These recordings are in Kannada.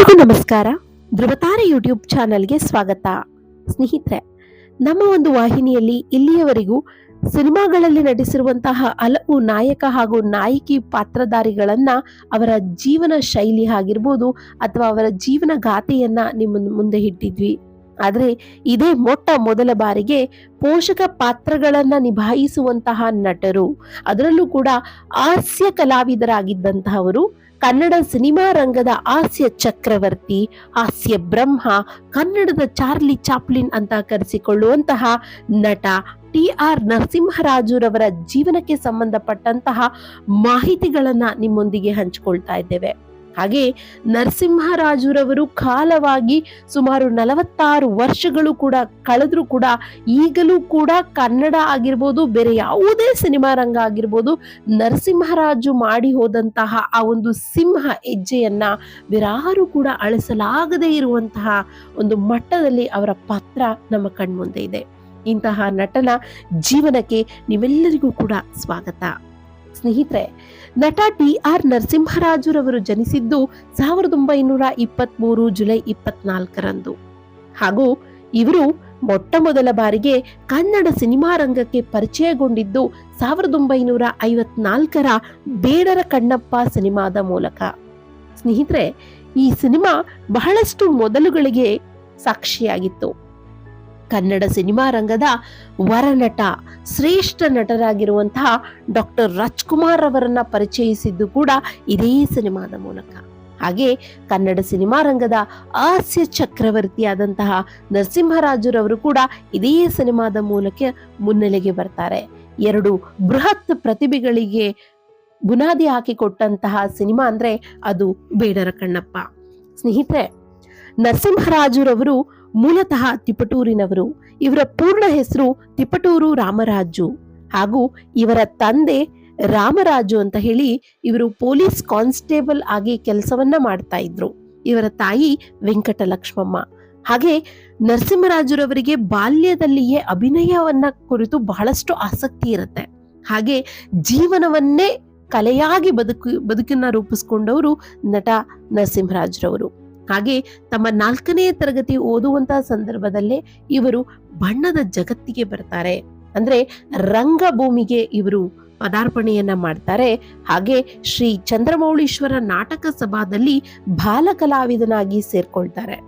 ಎಲ್ರಿಗೂ ನಮಸ್ಕಾರ. ಧ್ರುವತಾರೆ ಯೂಟ್ಯೂಬ್ ಚಾನಲ್ಗೆ ಸ್ವಾಗತ. ಸ್ನೇಹಿತರೆ, ನಮ್ಮ ಒಂದು ವಾಹಿನಿಯಲ್ಲಿ ಇಲ್ಲಿಯವರೆಗೂ ಸಿನಿಮಾಗಳಲ್ಲಿ ನಟಿಸಿರುವಂತಹ ಹಲವು ನಾಯಕ ಹಾಗೂ ನಾಯಕಿ ಪಾತ್ರಧಾರಿಗಳನ್ನ ಅವರ ಜೀವನ ಶೈಲಿ ಆಗಿರ್ಬೋದು ಅಥವಾ ಅವರ ಜೀವನ ಗಾಥೆಯನ್ನ ನಿಮ್ಮ ಮುಂದೆ ಇಟ್ಟಿದ್ವಿ. ಆದರೆ ಇದೇ ಮೊಟ್ಟ ಮೊದಲ ಬಾರಿಗೆ ಪೋಷಕ ಪಾತ್ರಗಳನ್ನ ನಿಭಾಯಿಸುವಂತಹ ನಟರು, ಅದರಲ್ಲೂ ಕೂಡ ಹಾಸ್ಯ ಕಲಾವಿದರಾಗಿದ್ದಂತಹವರು, ಕನ್ನಡ ಸಿನಿಮಾ ರಂಗದ ಹಾಸ್ಯ ಚಕ್ರವರ್ತಿ, ಹಾಸ್ಯ ಬ್ರಹ್ಮ, ಕನ್ನಡದ ಚಾರ್ಲಿ ಚಾಪ್ಲಿನ್ ಅಂತ ಕರೆಸಿಕೊಳ್ಳುವಂತಹ ನಟ ಟಿ.ಆರ್. ನರಸಿಂಹರಾಜುರವರ ಜೀವನಕ್ಕೆ ಸಂಬಂಧಪಟ್ಟಂತಹ ಮಾಹಿತಿಗಳನ್ನ ನಿಮ್ಮೊಂದಿಗೆ ಹಂಚಿಕೊಳ್ತಾ ಇದ್ದೇವೆ. ಹಾಗೆ ನರಸಿಂಹರಾಜುರವರು ಕಾಲವಾಗಿ ಸುಮಾರು 46 ವರ್ಷಗಳು ಕೂಡ ಕಳೆದ್ರೂ ಕೂಡ ಈಗಲೂ ಕೂಡ ಕನ್ನಡ ಆಗಿರ್ಬೋದು, ಬೇರೆ ಯಾವುದೇ ಸಿನಿಮಾ ರಂಗ ಆಗಿರ್ಬೋದು, ನರಸಿಂಹರಾಜು ಮಾಡಿ ಹೋದಂತಹ ಆ ಒಂದು ಸಿಂಹ ಹೆಜ್ಜೆಯನ್ನ ಬೇರಾರು ಕೂಡ ಅಳಿಸಲಾಗದೇ ಇರುವಂತಹ ಒಂದು ಮಟ್ಟದಲ್ಲಿ ಅವರ ಪಾತ್ರ ನಮ್ಮ ಕಣ್ಮುಂದೆ ಇದೆ. ಇಂತಹ ನಟನ ಜೀವನಕ್ಕೆ ನೀವೆಲ್ಲರಿಗೂ ಕೂಡ ಸ್ವಾಗತ. ಸ್ನೇಹಿತರೆ, ನಟ ಟಿ.ಆರ್. ನರಸಿಂಹರಾಜುರವರು ಜನಿಸಿದ್ದು 1923 ಜುಲೈ 24ರಂದು. ಹಾಗೂ ಇವರು ಮೊಟ್ಟ ಮೊದಲ ಬಾರಿಗೆ ಕನ್ನಡ ಸಿನಿಮಾ ರಂಗಕ್ಕೆ ಪರಿಚಯಗೊಂಡಿದ್ದು 1954ರ ಬೇಡರ ಕಣ್ಣಪ್ಪ ಸಿನಿಮಾದ ಮೂಲಕ. ಸ್ನೇಹಿತರೆ, ಈ ಸಿನಿಮಾ ಬಹಳಷ್ಟು ಮೊದಲುಗಳಿಗೆ ಸಾಕ್ಷಿಯಾಗಿತ್ತು. ಕನ್ನಡ ಸಿನಿಮಾ ರಂಗದ ವರನಟ, ಶ್ರೇಷ್ಠ ನಟರಾಗಿರುವಂತಹ ಡಾಕ್ಟರ್ ರಾಜ್ಕುಮಾರ್ ಅವರನ್ನ ಪರಿಚಯಿಸಿದ್ದು ಕೂಡ ಇದೇ ಸಿನಿಮಾದ ಮೂಲಕ. ಹಾಗೆ ಕನ್ನಡ ಸಿನಿಮಾ ರಂಗದ ಹಾಸ್ಯ ಚಕ್ರವರ್ತಿಯಾದಂತಹ ನರಸಿಂಹರಾಜುರವರು ಕೂಡ ಇದೇ ಸಿನಿಮಾದ ಮೂಲಕ ಮುನ್ನೆಲೆಗೆ ಬರ್ತಾರೆ. ಎರಡು ಬೃಹತ್ ಪ್ರತಿಭೆಗಳಿಗೆ ಬುನಾದಿ ಹಾಕಿಕೊಟ್ಟಂತಹ ಸಿನಿಮಾ ಅಂದ್ರೆ ಅದು ಬೇಡರ ಕಣ್ಣಪ್ಪ. ಸ್ನೇಹಿತರೆ, ನರಸಿಂಹರಾಜುರವರು ಮೂಲತಃ ತಿಪಟೂರಿನವರು. ಇವರ ಪೂರ್ಣ ಹೆಸರು ತಿಪಟೂರು ರಾಮರಾಜು. ಹಾಗೂ ಇವರ ತಂದೆ ರಾಮರಾಜು ಅಂತ ಹೇಳಿ ಇವರು ಪೊಲೀಸ್ ಕಾನ್ಸ್ಟೇಬಲ್ ಆಗಿ ಕೆಲಸವನ್ನ ಮಾಡ್ತಾ ಇದ್ರು. ಇವರ ತಾಯಿ ವೆಂಕಟಲಕ್ಷ್ಮಮ್ಮ. ಹಾಗೆ ನರಸಿಂಹರಾಜುರವರಿಗೆ ಬಾಲ್ಯದಲ್ಲಿಯೇ ಅಭಿನಯವನ್ನ ಕುರಿತು ಬಹಳಷ್ಟು ಆಸಕ್ತಿ ಇರುತ್ತೆ. ಹಾಗೆ ಜೀವನವನ್ನೇ ಕಲೆಯಾಗಿ ಬದುಕನ್ನ ರೂಪಿಸ್ಕೊಂಡವರು ನಟ ನರಸಿಂಹರಾಜುರವರು. ಹಾಗೆ ತಮ್ಮ 4ನೇ ತರಗತಿ ಓದುವಂತಹ ಸಂದರ್ಭದಲ್ಲೇ ಇವರು ಬಣ್ಣದ ಜಗತ್ತಿಗೆ ಬರ್ತಾರೆ. ಅಂದ್ರೆ ರಂಗಭೂಮಿಗೆ ಇವರು ಪದಾರ್ಪಣೆಯನ್ನ ಮಾಡ್ತಾರೆ. ಹಾಗೆ ಶ್ರೀ ಚಂದ್ರಮೌಳೀಶ್ವರ ನಾಟಕ ಸಭಾದಲ್ಲಿ ಬಾಲ ಕಲಾವಿದನಾಗಿ ಸೇರ್ಕೊಳ್ತಾರೆ.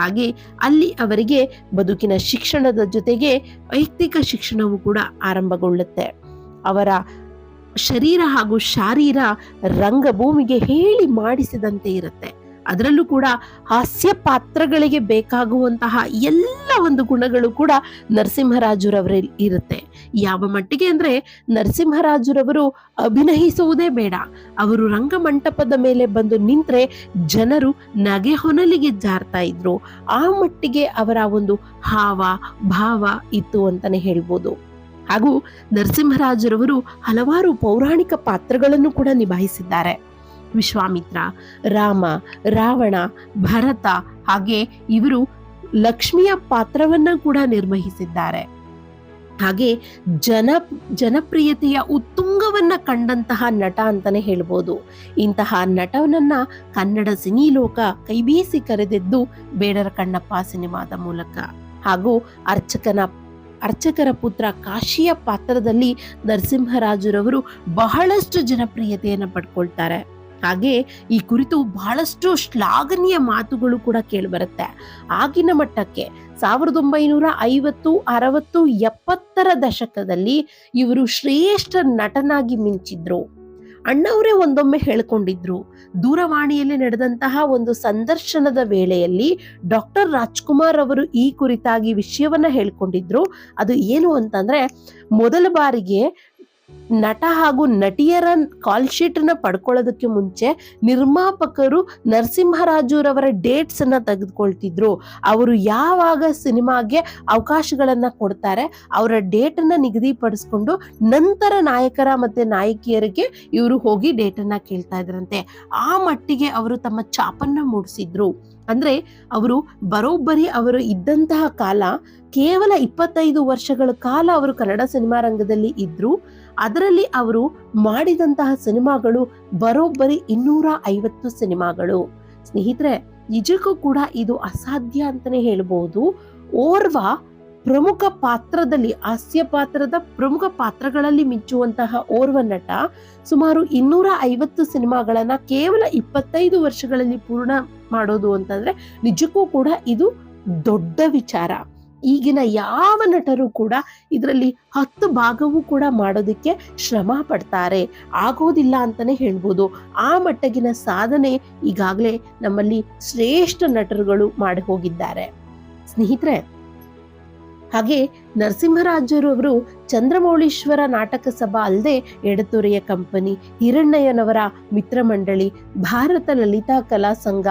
ಹಾಗೆ ಅಲ್ಲಿ ಅವರಿಗೆ ಬದುಕಿನ ಶಿಕ್ಷಣದ ಜೊತೆಗೆ ವೈಯಕ್ತಿಕ ಶಿಕ್ಷಣವೂ ಕೂಡ ಆರಂಭಗೊಳ್ಳುತ್ತೆ. ಅವರ ಶರೀರ ಹಾಗೂ ಶಾರೀರ ರಂಗಭೂಮಿಗೆ ಹೇಳಿ ಮಾಡಿಸಿದಂತೆ ಇರುತ್ತೆ. ಅದರಲ್ಲೂ ಕೂಡ ಹಾಸ್ಯ ಪಾತ್ರಗಳಿಗೆ ಬೇಕಾಗುವಂತಹ ಎಲ್ಲ ಒಂದು ಗುಣಗಳು ಕೂಡ ನರಸಿಂಹರಾಜುರವರಲ್ಲಿ ಇರುತ್ತೆ. ಯಾವ ಮಟ್ಟಿಗೆ ಅಂದ್ರೆ ನರಸಿಂಹರಾಜುರವರು ಅಭಿನಯಿಸುವುದೇ ಬೇಡ, ಅವರು ರಂಗಮಂಟಪದ ಮೇಲೆ ಬಂದು ನಿಂತ್ರೆ ಜನರು ನಗೆ ಹೊನಲಿಗೆ ಜಾರ್ತಾ ಇದ್ರು. ಆ ಮಟ್ಟಿಗೆ ಅವರ ಒಂದು ಹಾವ ಭಾವ ಇತ್ತು ಅಂತಾನೆ ಹೇಳ್ಬೋದು. ಹಾಗೂ ನರಸಿಂಹರಾಜುರವರು ಹಲವಾರು ಪೌರಾಣಿಕ ಪಾತ್ರಗಳನ್ನು ಕೂಡ ನಿಭಾಯಿಸಿದ್ದಾರೆ. ವಿಶ್ವಾಮಿತ್ರ, ರಾಮ, ರಾವಣ, ಭರತ, ಹಾಗೆ ಇವರು ಲಕ್ಷ್ಮಿಯ ಪಾತ್ರವನ್ನ ಕೂಡ ನಿರ್ವಹಿಸಿದ್ದಾರೆ. ಹಾಗೆ ಜನಪ್ರಿಯತೆಯ ಉತ್ತುಂಗವನ್ನ ಕಂಡಂತಹ ನಟ ಅಂತಾನೆ ಹೇಳ್ಬೋದು. ಇಂತಹ ನಟನನ್ನ ಕನ್ನಡ ಸಿನಿ ಲೋಕ ಕೈಬೀಸಿ ಕರೆದಿದ್ದು ಬೇಡರ ಕಣ್ಣಪ್ಪ ಸಿನಿಮಾದ ಮೂಲಕ. ಹಾಗೂ ಅರ್ಚಕರ ಪುತ್ರ ಕಾಶಿಯ ಪಾತ್ರದಲ್ಲಿ ನರಸಿಂಹರಾಜುರವರು ಬಹಳಷ್ಟು ಜನಪ್ರಿಯತೆಯನ್ನು ಪಡ್ಕೊಳ್ತಾರೆ. ಹಾಗೆ ಈ ಕುರಿತು ಬಹಳಷ್ಟು ಶ್ಲಾಘನೀಯ ಮಾತುಗಳು ಕೂಡ ಕೇಳಿಬರುತ್ತೆ. ಆಗಿನ ಮಟ್ಟಕ್ಕೆ 1950, 60, 70ರ ದಶಕದಲ್ಲಿ ಇವರು ಶ್ರೇಷ್ಠ ನಟನಾಗಿ ಮಿಂಚಿದ್ರು. ಅಣ್ಣವರೇ ಒಂದೊಮ್ಮೆ ಹೇಳ್ಕೊಂಡಿದ್ರು, ದೂರವಾಣಿಯಲ್ಲಿ ನಡೆದಂತಹ ಒಂದು ಸಂದರ್ಶನದ ವೇಳೆಯಲ್ಲಿ ಡಾಕ್ಟರ್ ರಾಜ್ಕುಮಾರ್ ಅವರು ಈ ಕುರಿತಾಗಿ ವಿಷಯವನ್ನ ಹೇಳ್ಕೊಂಡಿದ್ರು. ಅದು ಏನು ಅಂತಂದ್ರೆ, ಮೊದಲ ಬಾರಿಗೆ ನಟ ಹಾಗೂ ನಟಿಯರ ಕಾಲ್ ಶೀಟ್ ಅನ್ನ ಪಡ್ಕೊಳ್ಳೋದಕ್ಕೆ ಮುಂಚೆ ನಿರ್ಮಾಪಕರು ನರಸಿಂಹರಾಜುರವರ ಡೇಟ್ಸ್ ಅನ್ನ ತೆಗೆದುಕೊಳ್ತಿದ್ರು. ಅವರು ಯಾವಾಗ ಸಿನಿಮಾಗೆ ಅವಕಾಶಗಳನ್ನ ಕೊಡ್ತಾರೆ ಅವರ ಡೇಟ್ ಅನ್ನ ನಿಗದಿಪಡಿಸ್ಕೊಂಡು ನಂತರ ನಾಯಕರ ಮತ್ತೆ ನಾಯಕಿಯರಿಗೆ ಇವರು ಹೋಗಿ ಡೇಟ್ ಅನ್ನ ಕೇಳ್ತಾ ಇದ್ರಂತೆ. ಆ ಮಟ್ಟಿಗೆ ಅವರು ತಮ್ಮ ಛಾಪನ್ನ ಮೂಡಿಸಿದ್ರು. ಅಂದ್ರೆ ಅವರು ಬರೋಬ್ಬರಿ ಅವರು ಇದ್ದಂತಹ ಕಾಲ ಕೇವಲ 25 ವರ್ಷಗಳ ಕಾಲ ಅವರು ಕನ್ನಡ ಸಿನಿಮಾ ರಂಗದಲ್ಲಿ ಇದ್ರು. ಅದರಲ್ಲಿ ಅವರು ಮಾಡಿದಂತಹ ಸಿನಿಮಾಗಳು ಬರೋಬ್ಬರಿ 250 ಸಿನಿಮಾಗಳು. ಸ್ನೇಹಿತರೆ, ನಿಜಕ್ಕೂ ಕೂಡ ಇದು ಅಸಾಧ್ಯ ಅಂತಾನೆ ಹೇಳ್ಬೋದು. ಓರ್ವ ಪ್ರಮುಖ ಪಾತ್ರದಲ್ಲಿ, ಹಾಸ್ಯ ಪಾತ್ರದ ಪ್ರಮುಖ ಪಾತ್ರಗಳಲ್ಲಿ ಮಿಂಚುವಂತಹ ಓರ್ವ ನಟ ಸುಮಾರು 250 ಸಿನಿಮಾಗಳನ್ನ ಕೇವಲ 25 ವರ್ಷಗಳಲ್ಲಿ ಪೂರ್ಣ ಮಾಡೋದು ಅಂತಂದ್ರೆ ನಿಜಕ್ಕೂ ಕೂಡ ಇದು ದೊಡ್ಡ ವಿಚಾರ. ಈಗಿನ ಯಾವ ನಟರು ಕೂಡ ಇದರಲ್ಲಿ 10 ಭಾಗವೂ ಕೂಡ ಮಾಡೋದಕ್ಕೆ ಶ್ರಮ ಪಡ್ತಾರೆ, ಆಗೋದಿಲ್ಲ ಅಂತಾನೆ ಹೇಳ್ಬೋದು. ಆ ಮಟ್ಟಗಿನ ಸಾಧನೆ ಈಗಾಗಲೇ ನಮ್ಮಲ್ಲಿ ಶ್ರೇಷ್ಠ ನಟರುಗಳು ಮಾಡಿ ಹೋಗಿದ್ದಾರೆ ಸ್ನೇಹಿತರೆ. ಹಾಗೆ ನರಸಿಂಹರಾಜರವರು ಚಂದ್ರಮೌಳೀಶ್ವರ ನಾಟಕ ಸಭಾ ಅಲ್ಲದೆ ಎಡತೊರೆಯ ಕಂಪನಿ, ಹಿರಣ್ಣಯ್ಯನವರ ಮಿತ್ರ ಮಂಡಳಿ, ಭಾರತ ಲಲಿತಾ ಕಲಾ ಸಂಘ,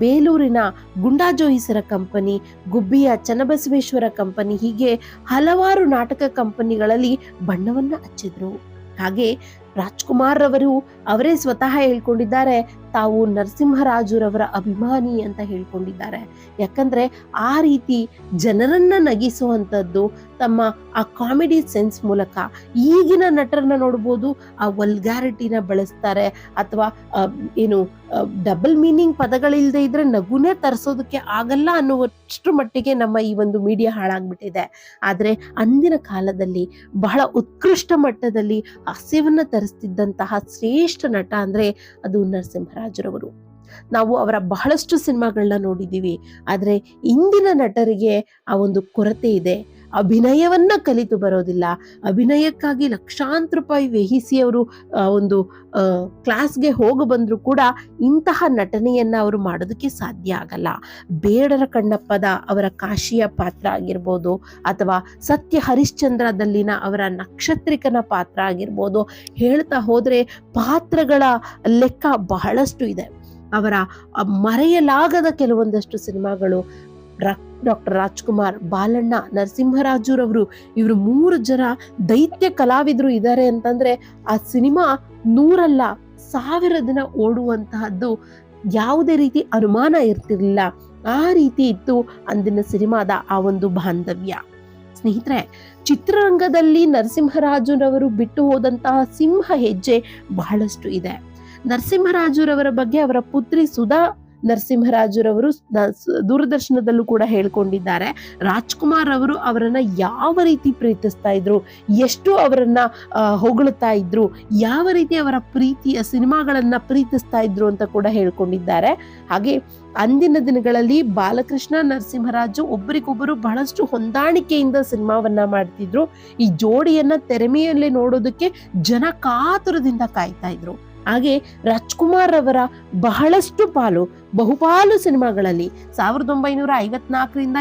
ಬೇಲೂರಿನ ಗುಂಡಾಜೋಯಿಸರ ಕಂಪನಿ, ಗುಬ್ಬಿಯ ಚನ್ನಬಸವೇಶ್ವರ ಕಂಪನಿ, ಹೀಗೆ ಹಲವಾರು ನಾಟಕ ಕಂಪನಿಗಳಲ್ಲಿ ಬಣ್ಣವನ್ನ ಹಚ್ಚಿದ್ರು. ಹಾಗೆ ರಾಜ್ಕುಮಾರ್ ರವರು ಅವರೇ ಸ್ವತಃ ಹೇಳ್ಕೊಂಡಿದ್ದಾರೆ, ತಾವು ನರಸಿಂಹರಾಜುರವರ ಅಭಿಮಾನಿ ಅಂತ ಹೇಳ್ಕೊಂಡಿದ್ದಾರೆ. ಯಾಕಂದ್ರೆ ಆ ರೀತಿ ಜನರನ್ನ ನಗಿಸುವಂಥದ್ದು ತಮ್ಮ ಆ ಕಾಮಿಡಿ ಸೆನ್ಸ್ ಮೂಲಕ. ಈಗಿನ ನಟರನ್ನ ನೋಡ್ಬೋದು, ಆ ವಲ್ಗ್ಯಾರಿಟಿನ ಬಳಸ್ತಾರೆ, ಅಥವಾ ಏನು ಡಬಲ್ ಮೀನಿಂಗ್ ಪದಗಳಿಲ್ಲದೆ ಇದ್ರೆ ನಗುನೇ ತರಿಸೋದಕ್ಕೆ ಆಗಲ್ಲ ಅನ್ನುವಷ್ಟು ಮಟ್ಟಿಗೆ ನಮ್ಮ ಈ ಒಂದು ಮೀಡಿಯಾ ಹಾಳಾಗ್ಬಿಟ್ಟಿದೆ. ಆದ್ರೆ ಅಂದಿನ ಕಾಲದಲ್ಲಿ ಬಹಳ ಉತ್ಕೃಷ್ಟ ಮಟ್ಟದಲ್ಲಿ ಹಾಸ್ಯವನ್ನ ತರಿಸ್ತಿದ್ದಂತಹ ಶ್ರೇಷ್ಠ ನಟ ಅಂದ್ರೆ ಅದು ನರಸಿಂಹರಾಜರವರು. ನಾವು ಅವರ ಬಹಳಷ್ಟು ಸಿನಿಮಾಗಳನ್ನ ನೋಡಿದ್ದೀವಿ. ಆದ್ರೆ ಇಂದಿನ ನಟರಿಗೆ ಆ ಒಂದು ಕೊರತೆ ಇದೆ. ಅಭಿನಯವನ್ನ ಕಲಿತು ಬರೋದಿಲ್ಲ. ಅಭಿನಯಕ್ಕಾಗಿ ಲಕ್ಷಾಂತರ ರೂಪಾಯಿ ವ್ಯಯಿಸಿ ಅವರು ಒಂದು ಕ್ಲಾಸ್ಗೆ ಹೋಗಿ ಬಂದ್ರು ಕೂಡ ಇಂತಹ ನಟನೆಯನ್ನ ಅವರು ಮಾಡೋದಕ್ಕೆ ಸಾಧ್ಯ ಆಗಲ್ಲ. ಬೇಡರ ಕಣ್ಣಪ್ಪದ ಅವರ ಕಾಶಿಯ ಪಾತ್ರ ಆಗಿರ್ಬೋದು, ಅಥವಾ ಸತ್ಯ ಹರಿಶ್ಚಂದ್ರದಲ್ಲಿನ ಅವರ ನಕ್ಷತ್ರಿಕನ ಪಾತ್ರ ಆಗಿರ್ಬೋದು, ಹೇಳ್ತಾ ಹೋದ್ರೆ ಪಾತ್ರಗಳ ಲೆಕ್ಕ ಬಹಳಷ್ಟು ಇದೆ. ಅವರ ಮರೆಯಲಾಗದ ಕೆಲವೊಂದಷ್ಟು ಸಿನಿಮಾಗಳು ಡಾಕ್ಟರ್ ರಾಜ್ಕುಮಾರ್, ಬಾಲಣ್ಣ, ನರಸಿಂಹರಾಜುರವರು, ಇವರು 3 ಜನ ದೈತ್ಯ ಕಲಾವಿದರು ಇದ್ದಾರೆ ಅಂತಂದ್ರೆ ಆ ಸಿನಿಮಾ 100 ಅಲ್ಲ 1000 ದಿನ ಓಡುವಂತಹದ್ದು ಯಾವುದೇ ರೀತಿ ಅನುಮಾನ ಇರ್ತಿರ್ಲಿಲ್ಲ. ಆ ರೀತಿ ಇತ್ತು ಅಂದಿನ ಸಿನಿಮಾದ ಆ ಒಂದು ಬಾಂಧವ್ಯ. ಸ್ನೇಹಿತರೆ, ಚಿತ್ರರಂಗದಲ್ಲಿ ನರಸಿಂಹರಾಜುರವರು ಬಿಟ್ಟು ಹೋದಂತಹ ಸಿಂಹ ಹೆಜ್ಜೆ ಬಹಳಷ್ಟು ಇದೆ. ನರಸಿಂಹರಾಜುರವರ ಬಗ್ಗೆ ಅವರ ಪುತ್ರಿ ಸುಧಾ ನರಸಿಂಹರಾಜುರವರು ದೂರದರ್ಶನದಲ್ಲೂ ಕೂಡ ಹೇಳ್ಕೊಂಡಿದ್ದಾರೆ. ರಾಜ್ಕುಮಾರ್ ಅವರು ಅವರನ್ನ ಯಾವ ರೀತಿ ಪ್ರೀತಿಸ್ತಾ ಇದ್ರು, ಎಷ್ಟು ಅವರನ್ನ ಹೊಗಳುತ್ತಾ ಇದ್ರು, ಯಾವ ರೀತಿ ಅವರ ಪ್ರೀತಿಯ ಸಿನಿಮಾಗಳನ್ನ ಪ್ರೀತಿಸ್ತಾ ಇದ್ರು ಅಂತ ಕೂಡ ಹೇಳ್ಕೊಂಡಿದ್ದಾರೆ. ಹಾಗೆ ಅಂದಿನ ದಿನಗಳಲ್ಲಿ ಬಾಲಕೃಷ್ಣ, ನರಸಿಂಹರಾಜು ಒಬ್ಬರಿಗೊಬ್ಬರು ಬಹಳಷ್ಟು ಹೊಂದಾಣಿಕೆಯಿಂದ ಸಿನಿಮಾವನ್ನ ಮಾಡ್ತಿದ್ರು. ಈ ಜೋಡಿಯನ್ನ ತೆರೆ ಮೇಲೆ ನೋಡೋದಕ್ಕೆ ಜನ ಕಾತುರದಿಂದ ಕಾಯ್ತಾ ಇದ್ರು. ಹಾಗೆ ರಾಜ್ಕುಮಾರ್ ಅವರ ಬಹಳಷ್ಟು ಬಹುಪಾಲು ಸಿನಿಮಾಗಳಲ್ಲಿ 1954ರಿಂದ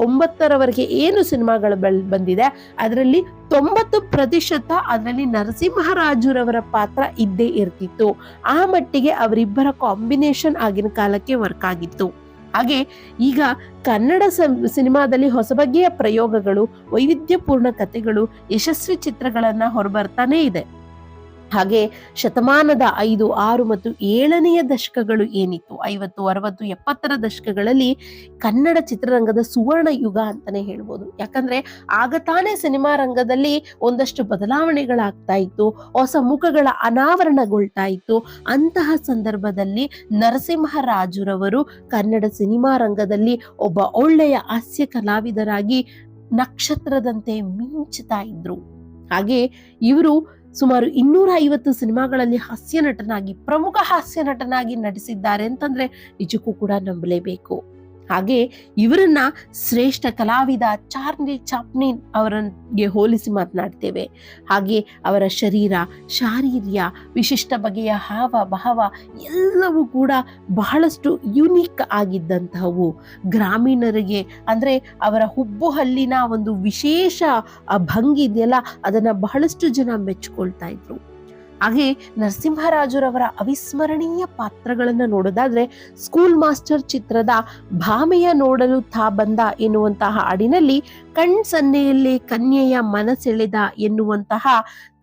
79ರವರೆಗೆ ಏನು ಸಿನಿಮಾಗಳು ಬಂದಿದೆ ಅದರಲ್ಲಿ 90% ಅದರಲ್ಲಿ ನರಸಿಂಹರಾಜುರವರ ಪಾತ್ರ ಇದ್ದೇ ಇರ್ತಿತ್ತು. ಆ ಮಟ್ಟಿಗೆ ಅವರಿಬ್ಬರ ಕಾಂಬಿನೇಷನ್ ಆಗಿನ ಕಾಲಕ್ಕೆ ವರ್ಕ್ ಆಗಿತ್ತು. ಹಾಗೆ ಈಗ ಕನ್ನಡ ಸಿನಿಮಾದಲ್ಲಿ ಹೊಸ ಬಗೆಯ ಪ್ರಯೋಗಗಳು, ವೈವಿಧ್ಯಪೂರ್ಣ ಕಥೆಗಳು, ಯಶಸ್ವಿ ಚಿತ್ರಗಳನ್ನ ಹೊರಬರ್ತಾನೆ ಇದೆ. ಹಾಗೆ ಶತಮಾನದ 5, 6 ಮತ್ತು 7ನೇ ದಶಕಗಳು ಏನಿತ್ತು, 50, 60, 70ರ ದಶಕಗಳಲ್ಲಿ ಕನ್ನಡ ಚಿತ್ರರಂಗದ ಸುವರ್ಣ ಯುಗ ಅಂತಾನೆ ಹೇಳ್ಬೋದು. ಯಾಕಂದ್ರೆ ಆಗ ತಾನೇ ಸಿನಿಮಾ ರಂಗದಲ್ಲಿ ಒಂದಷ್ಟು ಬದಲಾವಣೆಗಳಾಗ್ತಾ ಇತ್ತು, ಹೊಸ ಮುಖಗಳ ಅನಾವರಣಗೊಳ್ತಾ ಇತ್ತು. ಅಂತಹ ಸಂದರ್ಭದಲ್ಲಿ ನರಸಿಂಹರಾಜುರವರು ಕನ್ನಡ ಸಿನಿಮಾ ರಂಗದಲ್ಲಿ ಒಬ್ಬ ಒಳ್ಳೆಯ ಹಾಸ್ಯ ಕಲಾವಿದರಾಗಿ ನಕ್ಷತ್ರದಂತೆ ಮಿಂಚುತ್ತಾ ಇದ್ರು. ಹಾಗೆ ಇವರು ಸುಮಾರು 250 ಸಿನಿಮಾಗಳಲ್ಲಿ ಹಾಸ್ಯ ನಟನಾಗಿ, ಪ್ರಮುಖ ಹಾಸ್ಯ ನಟನಾಗಿ ನಟಿಸಿದ್ದಾರೆ ಅಂತಂದ್ರೆ ನಿಜಕ್ಕೂ ಕೂಡ ನಂಬಲೇಬೇಕು. ಹಾಗೆ ಇವರನ್ನ ಶ್ರೇಷ್ಠ ಕಲಾವಿದ ಚಾರ್ಲಿ ಚಾಪ್ಲಿನ್ ಅವರಿಗೆ ಹೋಲಿಸಿ ಮಾತನಾಡ್ತೇವೆ. ಹಾಗೆ ಅವರ ಶರೀರ, ಶಾರೀರ್ಯ, ವಿಶಿಷ್ಟ ಬಗೆಯ ಹಾವ ಭಾವ ಎಲ್ಲವೂ ಕೂಡ ಬಹಳಷ್ಟು ಯುನೀಕ್ ಆಗಿದ್ದಂತಹವು. ಗ್ರಾಮೀಣರಿಗೆ ಅಂದ್ರೆ ಅವರ ಹುಬ್ಬು ಹಲ್ಲಿನ ಒಂದು ವಿಶೇಷ ಭಂಗಿ ಇದೆಯಲ್ಲ, ಅದನ್ನ ಬಹಳಷ್ಟು ಜನ ಮೆಚ್ಕೊಳ್ತಾ ಇದ್ರು. ಹಾಗೆ ನರಸಿಂಹರಾಜುರವರ ಅವಿಸ್ಮರಣೀಯ ಪಾತ್ರಗಳನ್ನ ನೋಡೋದಾದ್ರೆ, ಸ್ಕೂಲ್ ಮಾಸ್ಟರ್ ಚಿತ್ರದ ಭಾಮೆಯ ನೋಡಲು ತಾ ಬಂದ ಎನ್ನುವಂತಹ ಹಾಡಿನಲ್ಲಿ ಕಣ್ಸನ್ನೆಯಲ್ಲೇ ಕನ್ಯೆಯ ಮನಸೆಳೆದ ಎನ್ನುವಂತಹ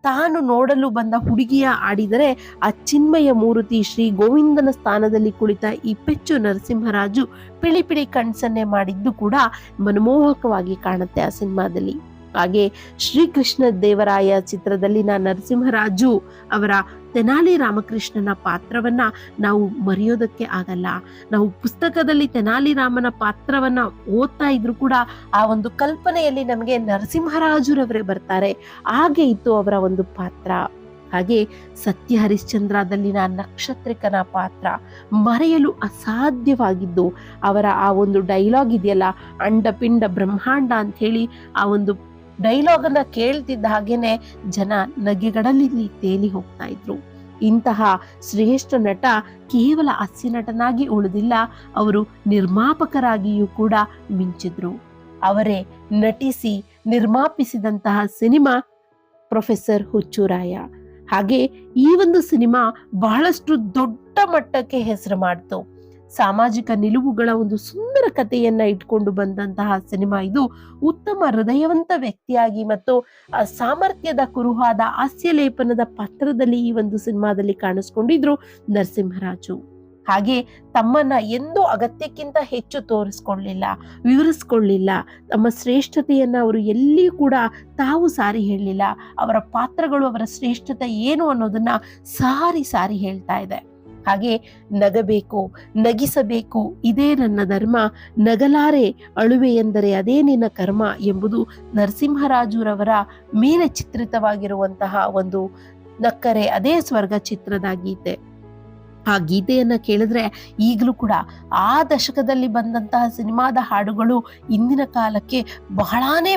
ತಾನು ನೋಡಲು ಬಂದ ಹುಡುಗಿಯ ಆಡಿದರೆ, ಆ ಚಿನ್ಮಯ ಮೂರ್ತಿ ಶ್ರೀ ಗೋವಿಂದನ ಸ್ಥಾನದಲ್ಲಿ ಕುಳಿತ ಈ ಪೆಚ್ಚು ನರಸಿಂಹರಾಜು ಪಿಳಿ ಕಣ್ಸನ್ನೆ ಮಾಡಿದ್ದು ಕೂಡ ಮನಮೋಹಕವಾಗಿ ಕಾಣುತ್ತೆ ಆ ಸಿನಿಮಾದಲ್ಲಿ. ಹಾಗೆ ಶ್ರೀಕೃಷ್ಣ ದೇವರಾಯ ಚಿತ್ರದಲ್ಲಿನ ನರಸಿಂಹರಾಜು ಅವರ ತೆನಾಲಿ ರಾಮಕೃಷ್ಣನ ಪಾತ್ರವನ್ನ ನಾವು ಮರೆಯೋದಕ್ಕೆ ಆಗಲ್ಲ. ನಾವು ಪುಸ್ತಕದಲ್ಲಿ ತೆನಾಲಿ ರಾಮನ ಪಾತ್ರವನ್ನ ಓದ್ತಾ ಇದ್ರು ಕೂಡ ಆ ಒಂದು ಕಲ್ಪನೆಯಲ್ಲಿ ನಮಗೆ ನರಸಿಂಹರಾಜುರವರೇ ಬರ್ತಾರೆ. ಹಾಗೆ ಇತ್ತು ಅವರ ಒಂದು ಪಾತ್ರ. ಹಾಗೆ ಸತ್ಯ ಹರಿಶ್ಚಂದ್ರದಲ್ಲಿನ ನಕ್ಷತ್ರಿಕನ ಪಾತ್ರ ಮರೆಯಲು ಅಸಾಧ್ಯವಾಗಿದ್ದು, ಅವರ ಆ ಒಂದು ಡೈಲಾಗ್ ಇದೆಯಲ್ಲ, ಅಂಡಪಿಂಡ ಬ್ರಹ್ಮಾಂಡ ಅಂತ ಹೇಳಿ ಆ ಒಂದು ಡೈಲಾಗ್ ಅನ್ನ ಕೇಳ್ತಿದ್ದ ಹಾಗೇನೆ ಜನ ನಗೆಗಡಲಲ್ಲಿ ತೇಲಿ ಹೋಗ್ತಾ ಇದ್ರು. ಇಂತಹ ಶ್ರೇಷ್ಠ ನಟ ಕೇವಲ ಹಾಸ್ಯ ನಟನಾಗಿ ಉಳಿದಿಲ್ಲ, ಅವರು ನಿರ್ಮಾಪಕರಾಗಿಯೂ ಕೂಡ ಮಿಂಚಿದ್ರು. ಅವರೇ ನಟಿಸಿ ನಿರ್ಮಾಪಿಸಿದಂತಹ ಸಿನಿಮಾ ಪ್ರೊಫೆಸರ್ ಹುಚ್ಚುರಾಯ. ಹಾಗೆ ಈ ಒಂದು ಸಿನಿಮಾ ಬಹಳಷ್ಟು ದೊಡ್ಡ ಮಟ್ಟಕ್ಕೆ ಹೆಸರು ಮಾಡ್ತು. ಸಾಮಾಜಿಕ ನಿಲುವುಗಳ ಒಂದು ಸುಂದರ ಕಥೆಯನ್ನ ಇಟ್ಕೊಂಡು ಬಂದಂತಹ ಸಿನಿಮಾ ಇದು. ಉತ್ತಮ ಹೃದಯವಂತ ವ್ಯಕ್ತಿಯಾಗಿ ಮತ್ತು ಸಾಮರ್ಥ್ಯದ ಕುರುಹಾದ ಹಾಸ್ಯಲೇಪನದ ಪಾತ್ರದಲ್ಲಿ ಈ ಒಂದು ಸಿನಿಮಾದಲ್ಲಿ ಕಾಣಿಸ್ಕೊಂಡಿದ್ರು ನರಸಿಂಹರಾಜು. ಹಾಗೆ ತಮ್ಮನ್ನ ಎಂದೂ ಅಗತ್ಯಕ್ಕಿಂತ ಹೆಚ್ಚು ತೋರಿಸ್ಕೊಳ್ಳಿಲ್ಲ, ವಿವರಿಸ್ಕೊಳ್ಳಿಲ್ಲ. ತಮ್ಮ ಶ್ರೇಷ್ಠತೆಯನ್ನ ಅವರು ಎಲ್ಲಿಯೂ ಕೂಡ ತಾವು ಸಾರಿ ಹೇಳಲಿಲ್ಲ. ಅವರ ಪಾತ್ರಗಳು ಅವರ ಶ್ರೇಷ್ಠತೆ ಏನು ಅನ್ನೋದನ್ನ ಸಾರಿ ಸಾರಿ ಹೇಳ್ತಾ ಇದೆ. ಹಾಗೆ ನಗಬೇಕು, ನಗಿಸಬೇಕು, ಇದೇ ನನ್ನ ಧರ್ಮ, ನಗಲಾರೆ ಅಳುವೆ ಎಂದರೆ ಅದೇ ನಿನ್ನ ಕರ್ಮ ಎಂಬುದು ನರಸಿಂಹರಾಜುರವರ ಮೇಲೆ ಚಿತ್ರಿತವಾಗಿರುವಂತಹ ಒಂದು ನಕ್ಕರೆ ಅದೇ ಸ್ವರ್ಗ ಚಿತ್ರದ ಗೀತೆ. ಆ ಗೀತೆಯನ್ನ ಕೇಳಿದ್ರೆ ಈಗಲೂ ಕೂಡ ಆ ದಶಕದಲ್ಲಿ ಬಂದಂತಹ ಸಿನಿಮಾದ ಹಾಡುಗಳು ಇಂದಿನ ಕಾಲಕ್ಕೆ ಬಹಳಾನೇ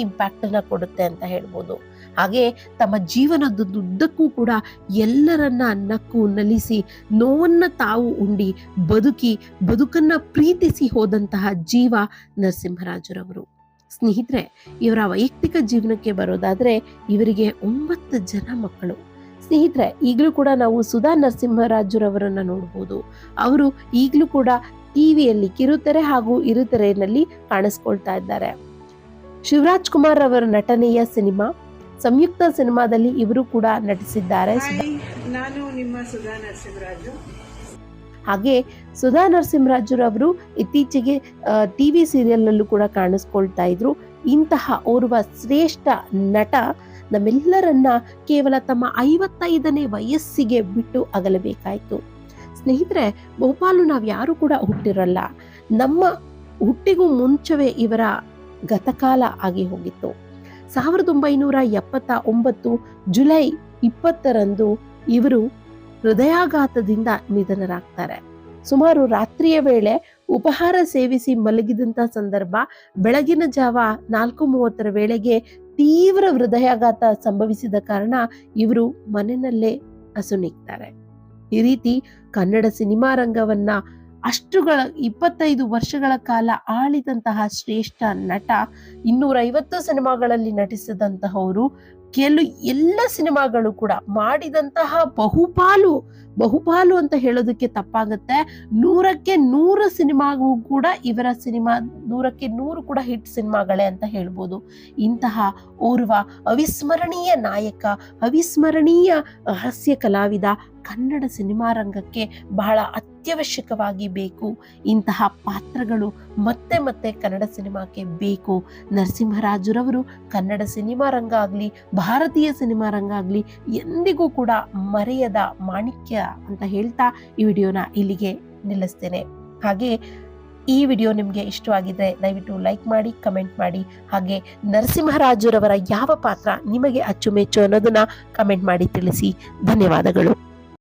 ಇಂಪ್ಯಾಕ್ಟ್ ಅನ್ನ ಕೊಡುತ್ತೆ ಅಂತ ಹೇಳ್ಬೋದು. ಹಾಗೆ ತಮ್ಮ ಜೀವನದುದ್ದಕ್ಕೂ ಕೂಡ ಎಲ್ಲರನ್ನ ನಕ್ಕು ನಲಿಸಿ ನೋವನ್ನ ತಾವು ಉಂಡಿ ಬದುಕನ್ನ ಪ್ರೀತಿಸಿ ಹೋದಂತಹ ಜೀವ ನರಸಿಂಹರಾಜುರವರು. ಸ್ನೇಹಿತರೆ, ಇವರ ವೈಯಕ್ತಿಕ ಜೀವನಕ್ಕೆ ಬರೋದಾದ್ರೆ ಇವರಿಗೆ 9 ಜನ ಮಕ್ಕಳು. ಸ್ನೇಹಿತರೆ, ಈಗಲೂ ಕೂಡ ನಾವು ಸುಧಾ ನರಸಿಂಹರಾಜುರವರನ್ನ ನೋಡ್ಬೋದು. ಅವರು ಈಗಲೂ ಕೂಡ ಟಿವಿಯಲ್ಲಿ ಕಿರುತೆರೆ ಹಾಗೂ ಹಿರುತೆರೆಯಲ್ಲಿ ಕಾಣಿಸ್ಕೊಳ್ತಾ ಇದ್ದಾರೆ. ಶಿವರಾಜ್ ಕುಮಾರ್ ಅವರ ನಟನೆಯ ಸಿನಿಮಾ ಸಂಯುಕ್ತ ಸಿನಿಮಾದಲ್ಲಿ ಇವರು ಕೂಡ ನಟಿಸಿದ್ದಾರೆ. ನಾನು ನಿಮ್ಮ ಸುಧಾ ನರಸಿಂಹರಾಜು. ಹಾಗೆ ಸುಧಾ ನರಸಿಂಹರಾಜುರವರು ಇತ್ತೀಚೆಗೆ ಟಿವಿ ಸೀರಿಯಲ್ ನಲ್ಲೂ ಕೂಡ ಕಾಣಿಸ್ಕೊಳ್ತಾ ಇದ್ರು. ಇಂತಹ ಓರ್ವ ಶ್ರೇಷ್ಠ ನಟ ನಮ್ಮೆಲ್ಲರನ್ನ ಕೇವಲ ತಮ್ಮ 55ನೇ ವಯಸ್ಸಿಗೆ ಬಿಟ್ಟು ಅಗಲಬೇಕಾಯ್ತು. ಸ್ನೇಹಿತರೆ, ಬಹುಪಾಲು ನಾವು ಯಾರು ಕೂಡ ಹುಟ್ಟಿರಲ್ಲ. ನಮ್ಮ ಹುಟ್ಟಿಗೂ ಮುಂಚವೇ ಇವರ ಗತಕಾಲ ಆಗಿ ಹೋಗಿತ್ತು. 1979 ಜುಲೈ 20ರಂದು ಇವರು ಹೃದಯಾಘಾತದಿಂದ ನಿಧನರಾಗ್ತಾರೆ. ಸುಮಾರು ರಾತ್ರಿಯ ವೇಳೆ ಉಪಹಾರ ಸೇವಿಸಿ ಮಲಗಿದಂತ ಸಂದರ್ಭ ಬೆಳಗಿನ ಜಾವ 4:30 ವೇಳೆಗೆ ತೀವ್ರ ಹೃದಯಾಘಾತ ಸಂಭವಿಸಿದ ಕಾರಣ ಇವರು ಮನೆಯಲ್ಲೇ ಅಸುನೀಗ್ತಾರೆ. ಈ ರೀತಿ ಕನ್ನಡ ಸಿನಿಮಾ ರಂಗವನ್ನ 25 ವರ್ಷಗಳ ಕಾಲ ಆಳಿದಂತಹ ಶ್ರೇಷ್ಠ ನಟ, 250 ಸಿನಿಮಾಗಳಲ್ಲಿ ನಟಿಸಿದಂತಹವರು, ಎಲ್ಲ ಸಿನಿಮಾಗಳು ಕೂಡ ಮಾಡಿದಂತಹ ಬಹುಪಾಲು ಅಂತ ಹೇಳೋದಕ್ಕೆ ತಪ್ಪಾಗುತ್ತೆ, 100ಕ್ಕೆ 100 ಸಿನಿಮಾಗೂ ಕೂಡ ಇವರ ಸಿನಿಮಾ 100ಕ್ಕೆ 100 ಕೂಡ ಹಿಟ್ ಸಿನಿಮಾಗಳೇ ಅಂತ ಹೇಳ್ಬೋದು. ಇಂತಹ ಓರ್ವ ಅವಿಸ್ಮರಣೀಯ ನಾಯಕ, ಅವಿಸ್ಮರಣೀಯ ಹಾಸ್ಯ ಕಲಾವಿದ ಕನ್ನಡ ಸಿನಿಮಾ ರಂಗಕ್ಕೆ ಬಹಳ ಅತ್ಯವಶ್ಯಕವಾಗಿ ಬೇಕು. ಇಂತಹ ಪಾತ್ರಗಳು ಮತ್ತೆ ಕನ್ನಡ ಸಿನಿಮಾಕ್ಕೆ ಬೇಕು. ನರಸಿಂಹರಾಜುರವರು ಕನ್ನಡ ಸಿನಿಮಾ ರಂಗ ಆಗಲಿ, ಭಾರತೀಯ ಸಿನಿಮಾ ರಂಗ ಆಗಲಿ ಎಂದಿಗೂ ಕೂಡ ಮರೆಯದ ಮಾಣಿಕ್ಯ ಅಂತ ಹೇಳ್ತಾ ಈ ವಿಡಿಯೋನ ಇಲ್ಲಿಗೆ ನಿಲ್ಲಿಸ್ತೇನೆ. ಹಾಗೆ ಈ ವಿಡಿಯೋ ನಿಮಗೆ ಇಷ್ಟವಾಗಿದ್ರೆ ದಯವಿಟ್ಟು ಲೈಕ್ ಮಾಡಿ, ಕಮೆಂಟ್ ಮಾಡಿ. ಹಾಗೆ ನರಸಿಂಹರಾಜುರವರ ಯಾವ ಪಾತ್ರ ನಿಮಗೆ ಅಚ್ಚುಮೆಚ್ಚು ಅನ್ನೋದನ್ನ ಕಮೆಂಟ್ ಮಾಡಿ ತಿಳಿಸಿ. ಧನ್ಯವಾದಗಳು.